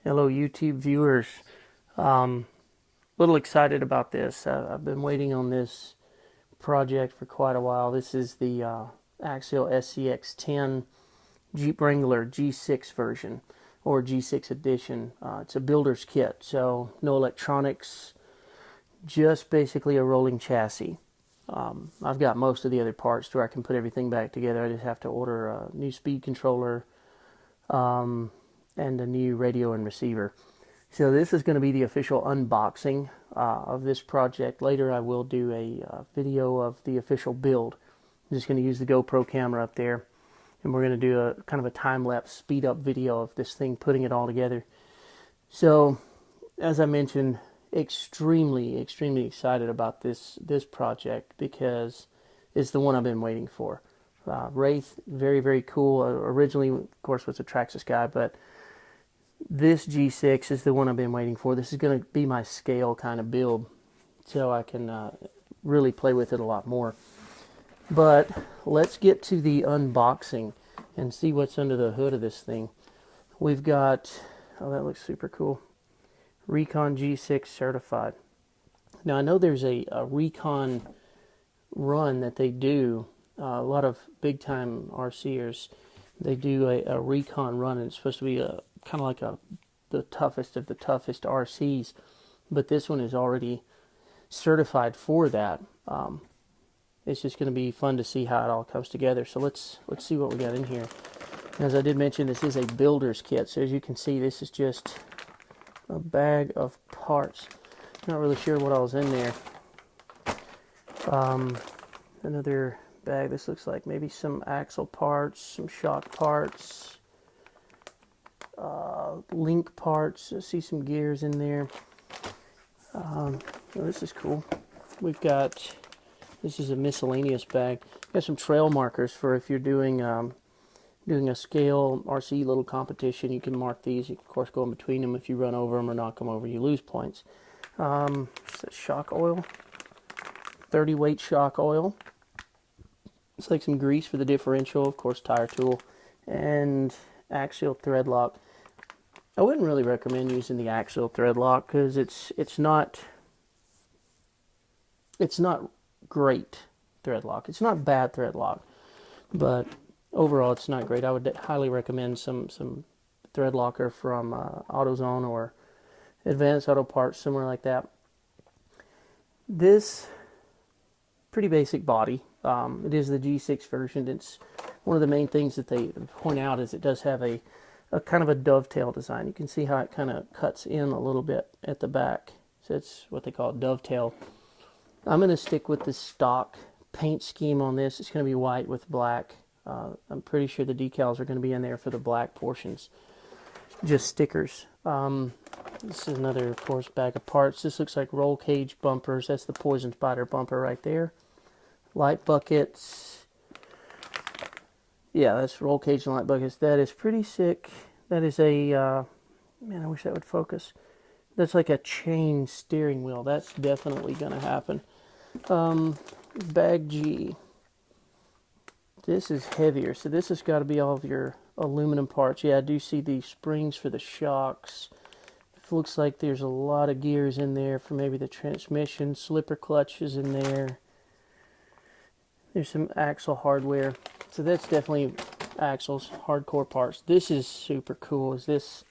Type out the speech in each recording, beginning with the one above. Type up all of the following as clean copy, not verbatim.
Hello, YouTube viewers. Little excited about this. I've been waiting on this project for quite a while. This is the Axial SCX10 Jeep Wrangler G6 version or G6 edition. It's a builder's kit, so no electronics, just basically a rolling chassis. I've got most of the other parts to where I can put everything back together. I just have to order a new speed controller and a new radio and receiver. So this is going to be the official unboxing of this project. Later I will do a video of the official build. I'm just going to use the GoPro camera up there, and we're going to do a kind of a time-lapse speed up video of this thing, putting it all together. So as I mentioned, extremely excited about this project because it's the one I've been waiting for. Wraith, very cool. Originally, of course, was a Traxxas guy, but this G6 is the one I've been waiting for. This is going to be my scale kind of build, so I can really play with it a lot more. But let's get to the unboxing and see what's under the hood of this thing. We've got, oh, that looks super cool, Recon G6 certified. Now I know there's a Recon run that they do. A lot of big time RCers, they do a Recon run, and it's supposed to be kind of like the toughest of the toughest RCs, but this one is already certified for that. It's just going to be fun to see how it all comes together. So let's see what we got in here. As I did mention, this is a builder's kit, so as you can see, this is just a bag of parts. Not really sure what all is in there. Another bag. This looks like maybe some axle parts, some shock parts, link parts. I see some gears in there. Oh, this is cool. We've got, this is a miscellaneous bag. Got some trail markers for if you're doing a scale RC little competition. You can mark these. You can, of course, go in between them. If you run over them or knock them over, you lose points. Just a shock oil, 30 weight shock oil. It's like some grease for the differential, of course, tire tool, and axial thread lock. I wouldn't really recommend using the axial thread lock because it's not great thread lock. It's not bad thread lock, but overall it's not great. I would highly recommend some thread locker from AutoZone or Advanced Auto Parts, somewhere like that. This pretty basic body. It is the G6 version. It's one of the main things that they point out is it does have a kind of a dovetail design. You can see how it kind of cuts in a little bit at the back. So it's what they call a dovetail. I'm going to stick with the stock paint scheme on this. It's going to be white with black. I'm pretty sure the decals are going to be in there for the black portions. Just stickers. This is another, of course, bag of parts. This looks like roll cage bumpers. That's the Poison Spider bumper right there. Light buckets. Yeah, that's roll cage and light buckets. That is pretty sick. That is a, man, I wish that would focus. That's like a chain steering wheel. That's definitely going to happen. Bag G. This is heavier, so this has got to be all of your aluminum parts. Yeah, I do see the springs for the shocks. It looks like there's a lot of gears in there for maybe the transmission. Slipper clutches in there. There's some axle hardware. So that's definitely axles, hardcore parts. This is super cool. Is this?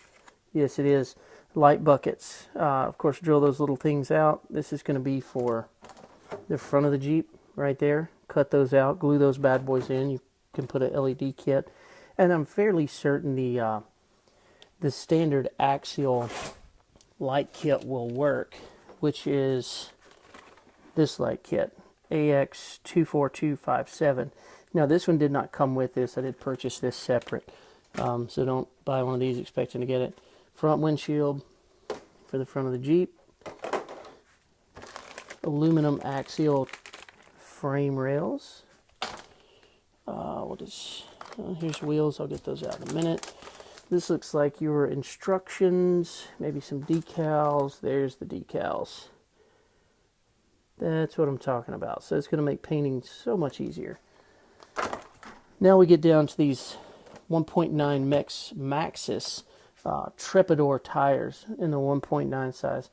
Yes, it is. Light buckets. Of course, drill those little things out. This is going to be for the front of the Jeep right there. Cut those out, glue those bad boys in. You can put an LED kit. And I'm fairly certain the standard axial light kit will work, which is this light kit. AX24257. Now this one did not come with this. I did purchase this separate, so don't buy one of these expecting to get it. Front windshield for the front of the Jeep. Aluminum axial frame rails. Here's wheels. I'll get those out in a minute. This looks like your instructions, maybe some decals. There's the decals. That's what I'm talking about. So it's going to make painting so much easier. Now we get down to these 1.9 Maxis Trepador tires in the 1.9 size.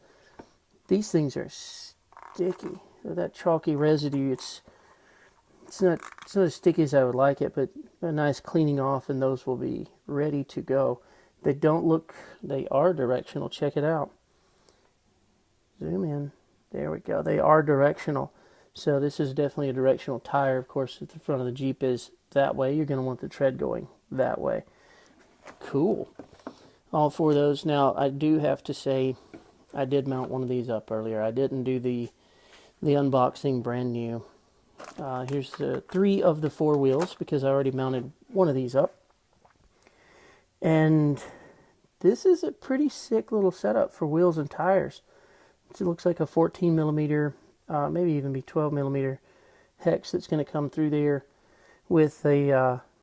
These things are sticky. That chalky residue, it's not as sticky as I would like it, but a nice cleaning off and those will be ready to go. They don't look, they are directional. Check it out. Zoom in. There we go. They are directional. So this is definitely a directional tire. Of course, if the front of the Jeep is that way, you're going to want the tread going that way. Cool. All four of those. Now, I do have to say, I did mount one of these up earlier. I didn't do the unboxing brand new. Here's the 3 of the 4 wheels because I already mounted one of these up. And this is a pretty sick little setup for wheels and tires. It looks like a 14 millimeter, maybe even be 12 millimeter hex that's going to come through there with a